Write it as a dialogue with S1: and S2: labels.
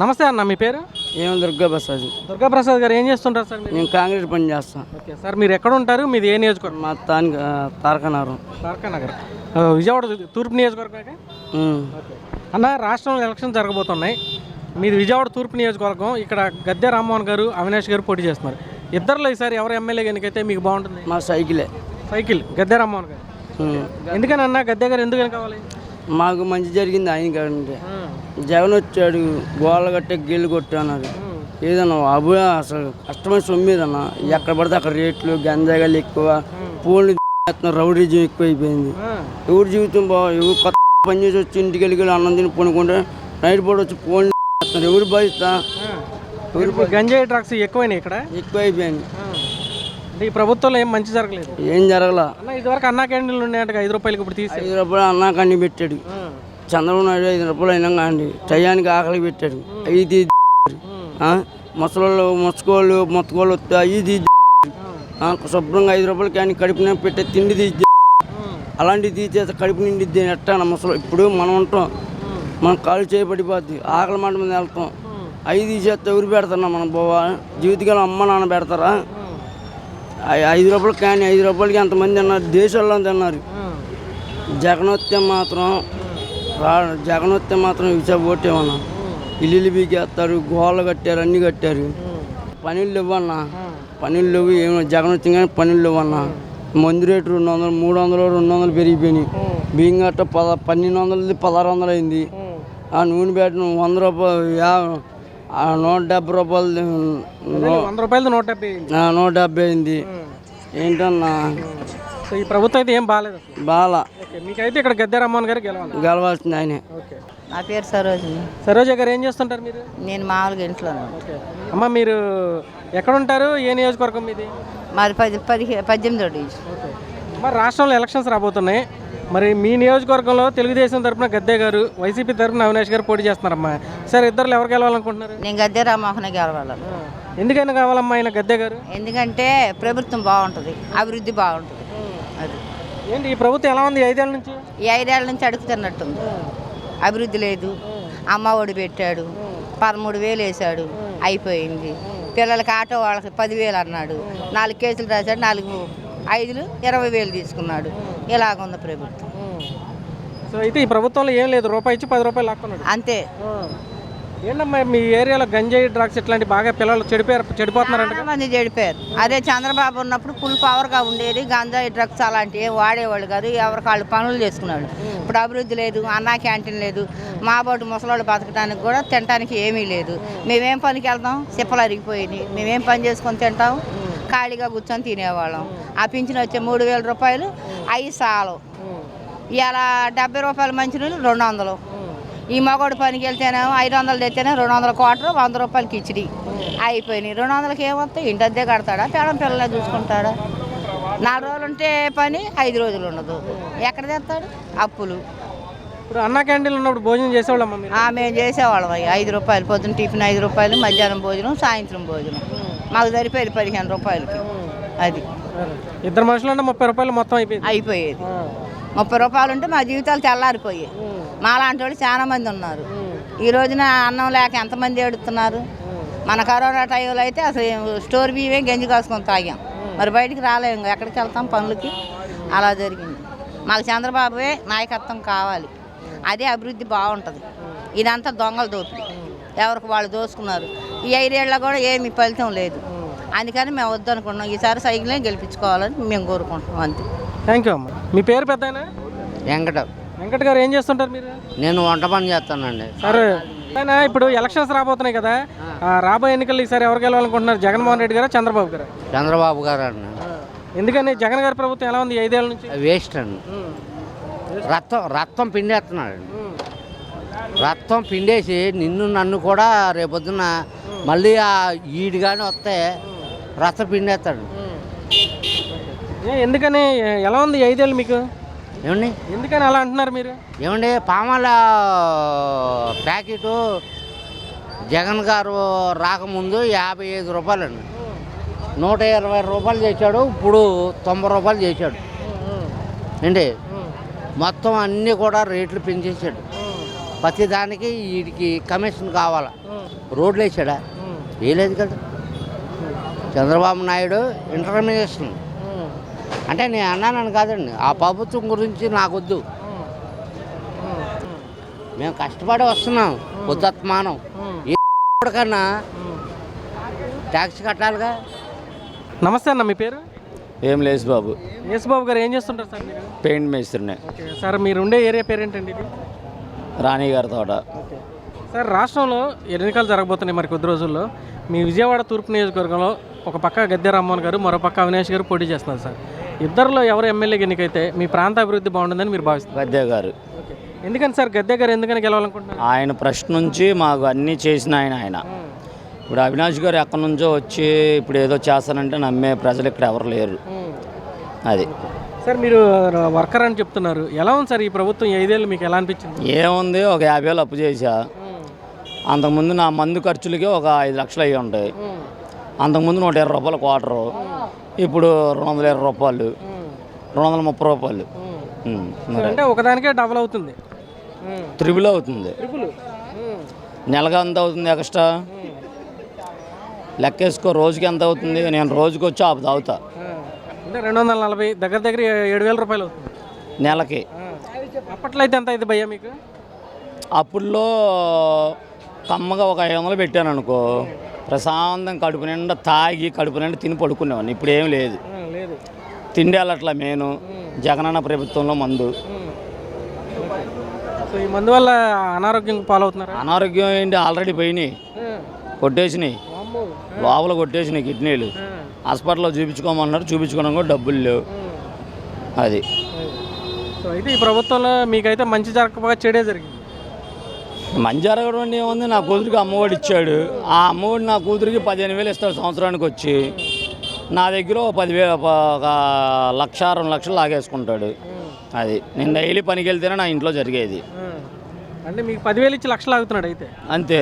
S1: నమస్తే అన్న, మీ పేరు?
S2: ఏమో దుర్గాప్రసాద్.
S1: దుర్గాప్రసాద్ గారు ఏం చేస్తుంటారు సార్?
S2: నేను కాంగ్రెస్ పని చేస్తాను.
S1: ఓకే సార్, మీరు ఎక్కడ ఉంటారు? మీది ఏ నియోజకవర్గం?
S2: మా తారకనగరం.
S1: తారకనగర్, విజయవాడ తూర్పు నియోజకవర్గం. అన్న, రాష్ట్రంలో ఎలక్షన్ జరగబోతున్నాయి. మీది విజయవాడ తూర్పు నియోజకవర్గం. ఇక్కడ గద్దె రామ్మోహన్ గారు, అవినాష్ గారు పోటీ చేస్తున్నారు. ఇద్దరులో ఈసారి ఎవరు ఎమ్మెల్యే ఎన్నికైతే మీకు బాగుంటుంది?
S2: మా
S1: సైకిల్ గద్దె రామ్మోహన్ గారు. ఎందుకని అన్న గద్దె గారు ఎందుకని కావాలి?
S2: మాకు మంచి జరిగింది ఆయన కంటే. జగన్ వచ్చాడు, గోళ్ళ కట్టే గేళ్ళు కొట్టాడు. ఏదన్నా అసలు కష్టమైన సొమ్మిదన్నా. ఎక్కడ పడితే అక్కడ రేట్లు, గంజాయిలు ఎక్కువ, పూలు రౌడీజం ఎక్కువ అయిపోయింది. ఎవరి జీవితం ఎవరు కొత్త పని చేసి వచ్చి ఇంటికి వెళ్ళి అన్నం తిని పొనుకుంటే నైట్ పూట వచ్చి ఫోన్ ఎవరు బాధిస్తా.
S1: గంజాయి డ్రగ్స్ ఎక్కువైనాయి ఇక్కడ, ఎక్కువ
S2: అయిపోయింది.
S1: ఈ ప్రభుత్వంలో ఏం మంచి జరగలేదు.
S2: ఏం జరగల.
S1: ఇదివరకు అన్నా క్యాంటీన్లు ఉన్నాయంట, 5 రూపాయలకి ఇప్పుడు తీసి
S2: 5 రూపాయలు అన్నా కండి పెట్టాడు. చంద్రబాబు నాయుడు 5 రూపాయలు అయినా కాండి టయానికి ఆకలికి పెట్టాడు. ఇది ముసలోళ్ళు మొత్తుకోళ్ళు వస్తే ఇది శుభ్రంగా 5 రూపాయలు కానీ కడుపున పెట్టే తిండి తీసి అలాంటివి తీసేస్తే కడుపు నిండిద్ది. ఎట్టా ముసలు ఇప్పుడు మనం ఉంటాం, మనం కాలు చేయబడిపోద్ది, ఆకలి మాట మీద వెళ్తాం. 5 తీసేస్తే ఎవరు పెడతారా? మనం పోవా జీవితకాలం అమ్మ నాన్న పెడతారా? 5 రూపాయలు కానీ 5 రూపాయలకి ఎంతమంది అన్నారు, దేశాల్లో తిన్నారు. జగన్ వస్తే మాత్రం విశాఖ ఓటేమన్నా ఇల్లు బీకేస్తారు, గోళ్ళు కట్టారు, అన్నీ కట్టారు. పనులు ఇవ్వన్నా, పనులు లేవు. ఏమో జగన్ వచ్చింది కానీ పనులు ఇవ్వన్నా. మందు రేటు 200, 300, 200 పెరిగిపోయినాయి. బియ్యం గట్ట 1200, 1600 అయింది. ఆ నూనె పెట్టిన 100 రూపాయలు, 170 రూపాయలు, 170 అయింది. ఏంటన్నా
S1: ఈ ప్రభుత్వం అయితే ఏం బాగాలేదు.
S2: బాగా
S1: మీకైతే ఇక్కడ గద్దె రామ్మోహన్ గారు
S2: గెలవాల్సింది ఆయనే.
S3: నా పేరు సరోజిని.
S1: సరోజ గారు ఏం చేస్తుంటారు మీరు?
S3: నేను మామూలుగా ఇంట్లో.
S1: అమ్మ, మీరు ఎక్కడ ఉంటారు? ఏ నియోజకవర్గం మీది?
S3: మాది 18వ డివిజన్.
S1: మరి రాష్ట్రంలో ఎలక్షన్స్ రాబోతున్నాయి. మరి మీ నియోజకవర్గంలో తెలుగుదేశం తరఫున గద్దె గారు, వైసీపీ తరఫున అవినాష్ గారు పోటీ చేస్తున్నారమ్మా. సార్, ఇద్దరు ఎవరు గెలవాలనుకుంటున్నారు?
S3: నేను గద్దె రామ్మోహన్ గెలవాలి.
S1: ఎందుకైనా కావాలమ్మా ఆయన గద్దె గారు?
S3: ఎందుకంటే ప్రభుత్వం బాగుంటుంది, అభివృద్ధి బాగుంటుంది. అది
S1: ఏంటి ఈ ప్రభుత్వం ఎలా ఉంది 5 ఏళ్ళ నుంచి?
S3: ఈ 5 ఏళ్ళ నుంచి అడుగుతున్నట్టుంది. అభివృద్ధి లేదు. అమ్మ ఒడి పెట్టాడు, 13,000 వేసాడు, అయిపోయింది. పిల్లలకి ఆటో వాళ్ళకి 10,000 అన్నాడు. 4 కేసులు రాశాడు, 4 5లు 20,000 తీసుకున్నాడు. ఇలాగుంది ప్రభుత్వం.
S1: సో అయితే ఈ ప్రభుత్వంలో ఏం లేదు, రూపాయి ఇచ్చి 10 రూపాయలు లాక్కున్నాడు అంతే. ఏంటమ్మా మీ ఏరియాలో గంజాయి డ్రగ్స్ ఇట్లాంటి బాగా పిల్లలు చెడిపోతున్నారంట?
S3: మంది చెడిపోయారు. అదే చంద్రబాబు ఉన్నప్పుడు ఫుల్ పవర్గా ఉండేది. గంజాయి డ్రగ్స్ అలాంటివి వాడేవాళ్ళు కాదు, ఎవరికి వాళ్ళు పనులు చేసుకున్నాడు. ఇప్పుడు అభివృద్ధి లేదు, అన్నా క్యాంటీన్ లేదు. మా బోటు ముసలోళ్ళు బతకడానికి కూడా తినడానికి ఏమీ లేదు. మేమేం పనికి వెళ్తాం? సిప్పలు అరిగిపోయింది. మేమేం పని చేసుకొని తింటాం? ఖాళీగా కూర్చొని తినేవాళ్ళం. ఆ పింఛన్ వచ్చే 3,000 రూపాయలు అవి సాలు. ఇలా 70 రూపాయలు మంచినీళ్ళు 200. ఈ మగోడు పనికి వెళ్తేనేమో 500 తెస్తేనే 200 క్వార్టర్, 100 రూపాయలకి ఇచ్చిడి అయిపోయినాయి. 200కి ఏమొస్తాయి? ఇంటి అద్దె కడతాడా? పేడం పిల్లలే చూసుకుంటాడా? 4 రోజులు ఉంటే పని, 5 రోజులు ఉండదు. ఎక్కడ తెస్తాడు? అప్పులు.
S1: ఇప్పుడు అన్నా క్యాంటీన్లు ఉన్నప్పుడు భోజనం చేసేవాళ్ళమ్మా?
S3: మేము చేసేవాళ్ళం. 5 రూపాయలు పొద్దున్న టిఫిన్, 5 రూపాయలు మధ్యాహ్నం భోజనం, సాయంత్రం భోజనం. మాకు సరిపోయేది 15 రూపాయలకి. అది
S1: 2 మనుషులు అంటే 30 రూపాయలు మొత్తం
S3: అయిపోయేది. 30 రూపాయలు ఉంటే మా జీవితాలు తెల్లారిపోయాయి. మాలాంటి వాళ్ళు చాలా మంది ఉన్నారు. ఈ రోజున అన్నం లేక ఎంతమంది ఏడుతున్నారు. మన కరోనా టైంలో అయితే అసలు స్టోర్ బియ్యమే గంజి కాసుకొని తాగాం. మరి బయటికి రాలేము, ఎక్కడికి వెళ్తాం పనులకి? అలా జరిగింది. మాకు చంద్రబాబువే నాయకత్వం కావాలి. అదే అభివృద్ధి బాగుంటుంది. ఇదంతా దొంగల దోపిడీ, ఎవరికి వాళ్ళు దోసుకున్నారు. ఈ 5 ఏళ్ళలో కూడా ఏమి ఫలితం లేదు. అందుకని మేము వద్దనుకుంటున్నాం. ఈసారి సైకిల్నే గెలిపించుకోవాలని మేము కోరుకుంటున్నాం. అంతే.
S1: థ్యాంక్ యూ అమ్మ. మీ పేరు పెద్దాయన? వెంకట గారు ఏం చేస్తుంటారు మీరు?
S2: నేను వంట పని చేస్తానండి.
S1: సరే, ఇప్పుడు ఎలక్షన్స్ రాబోతున్నాయి కదా, రాబోయే ఎన్నికలు ఈసారి ఎవరు గెలవాలనుకుంటున్నారు? జగన్మోహన్ రెడ్డి గారా, చంద్రబాబు గారు?
S2: చంద్రబాబు గారు అండి.
S1: ఎందుకని? జగన్ గారి ప్రభుత్వం ఎలా ఉంది 5 ఏళ్ళ నుంచి?
S2: వేస్ట్ అండి. రక్తం పిండేస్తున్నాడు. రక్తం పిండేసి నిన్ను నన్ను కూడా రేపొద్దున మళ్ళీ ఈడు కానీ వస్తే రక్తం పిండేస్తాడు.
S1: ఎందుకని? ఎలా ఉంది 5 ఏళ్ళు మీకు?
S2: ఏమండి
S1: ఎందుకని అలా అంటున్నారు మీరు?
S2: ఏమండి, పామాల ప్యాకెటు జగన్ గారు రాకముందు 55 రూపాయలండి. 120 రూపాయలు చేశాడు. ఇప్పుడు 90 రూపాయలు చేశాడు అండి. మొత్తం అన్నీ కూడా రేట్లు పెంచేసాడు.
S4: ప్రతి దానికి వీడికి కమిషన్ కావాలా. రోడ్లు వేసాడా? వేయలేదు కదా. చంద్రబాబు నాయుడు ఇంటర్మినేషన్ అంటే నేను అన్నానని కాదండి, ఆ ప్రభుత్వం గురించి నాకొద్దు. మేము కష్టపడి వస్తున్నాం, పొద్దుమానం కన్నా ట్యాక్స్ కట్టాలిగా.
S1: నమస్తే అన్న, మీ పేరు?
S5: ఏం లేదు బాబు.
S1: యేసుబాబు గారు ఏం చేస్తుంటారు సార్ మీరు?
S5: పెయింట్ మేస్త్రినే.
S1: ఓకే సార్, మీరు ఉండే ఏరియా పేరేంటండి ఇది?
S5: రాణి గారి తోట.
S1: ఓకే సార్, రాష్ట్రంలో ఎన్నికలు జరగబోతున్నాయి మరి కొద్ది రోజుల్లో. మీ విజయవాడ తూర్పు నియోజకవర్గంలో ఒక పక్క గద్దె రామ్మోహన్ గారు, మరో పక్క అవినాష్ గారు పోటీ చేస్తున్నారు సార్. ఇద్దరిలో ఎవరు ఎమ్మెల్యే ఎన్నికైతే మీ ప్రాంత అభివృద్ధి బాగుంటుందని మీరు భావిస్తారు?
S5: గద్దె గారు.
S1: ఓకే, ఎందుకని సార్ గద్దె గారు ఎందుకని గెలవాలనుకుంటున్నారు?
S5: ఆయన ఫస్ట్ నుంచి మాకు అన్నీ చేసిన ఆయన. ఇప్పుడు అవినాష్ గారు ఎక్కడి నుంచో వచ్చి ఇప్పుడు ఏదో చేస్తానంటే నమ్మే ప్రజలు ఇక్కడ ఎవరు లేరు. అది
S1: సార్, మీరు వర్కర్ అని చెప్తున్నారు. ఎలా ఉంది సార్ ఈ ప్రభుత్వం 5 ఏళ్ళు, మీకు ఎలా అనిపించింది?
S5: ఏముంది, ఒక 50,000 అప్పు చేశా. అంతకుముందు నా మందు ఖర్చులకి ఒక 5 లక్షలు అయ్యి ఉంటాయి. అంతకుముందు 120 రూపాయలు క్వార్టరు, ఇప్పుడు 220 రూపాయలు, 230 రూపాయలు.
S1: అంటే ఒకదానికే డబుల్ అవుతుంది,
S5: త్రిబుల్ అవుతుంది. నెలగా ఎంత అవుతుంది ఎక్స్ట్రా లెక్కేసుకో. రోజుకి ఎంత అవుతుంది? నేను రోజుకి వచ్చి ఆపు తాగుతా.
S1: అంటే 240, దగ్గర దగ్గర 7,000 రూపాయలు అవుతుంది
S5: నెలకి.
S1: అప్పట్లో అయితే ఎంత అయింది భయ్యా మీకు?
S5: అప్పుల్లో కమ్మగా ఒక 500 పెట్టాను అనుకో, ప్రశాంతం కడుపు నిండా తాగి కడుపు నిండా తిని పడుకునేవాడిని. ఇప్పుడు ఏం లేదు.
S1: లేదు,
S5: తిండి అట్లా మెయిన్ జగనన్న ప్రభుత్వంలో మందు.
S1: సో ఈ మందు వల్ల అనారోగ్యం పాలవుతున్నారు.
S5: అనారోగ్యం ఏంటి, ఆల్రెడీ పోయినాయి, కొట్టేసినాయి, లోపల కొట్టేసినాయి కిడ్నీలు. హాస్పిటల్లో చూపించుకోమన్నారు, చూపించుకోవడం కూడా డబ్బులు లేవు. అది
S1: సో అయితే ఈ ప్రభుత్వంలో మీకైతే మంచి జరగకపోగా చెడే జరిగింది.
S5: మంచి జరగడం అంటే ఏముంది, నా కూతురికి అమ్మఒడి ఇచ్చాడు. ఆ అమ్మఒడి నా కూతురికి 15,000 ఇస్తాడు సంవత్సరానికి వచ్చి. నా దగ్గర ఒక 10,000, ఒక 1,00,000, 2 లక్షలు లాగేసుకుంటాడు. అది నేను డైలీ పనికి వెళ్తేనే నా ఇంట్లో జరిగేది.
S1: అంటే మీకు 10,000 ఇచ్చి లక్షలు ఆగుతున్నాడు అయితే?
S5: అంతే.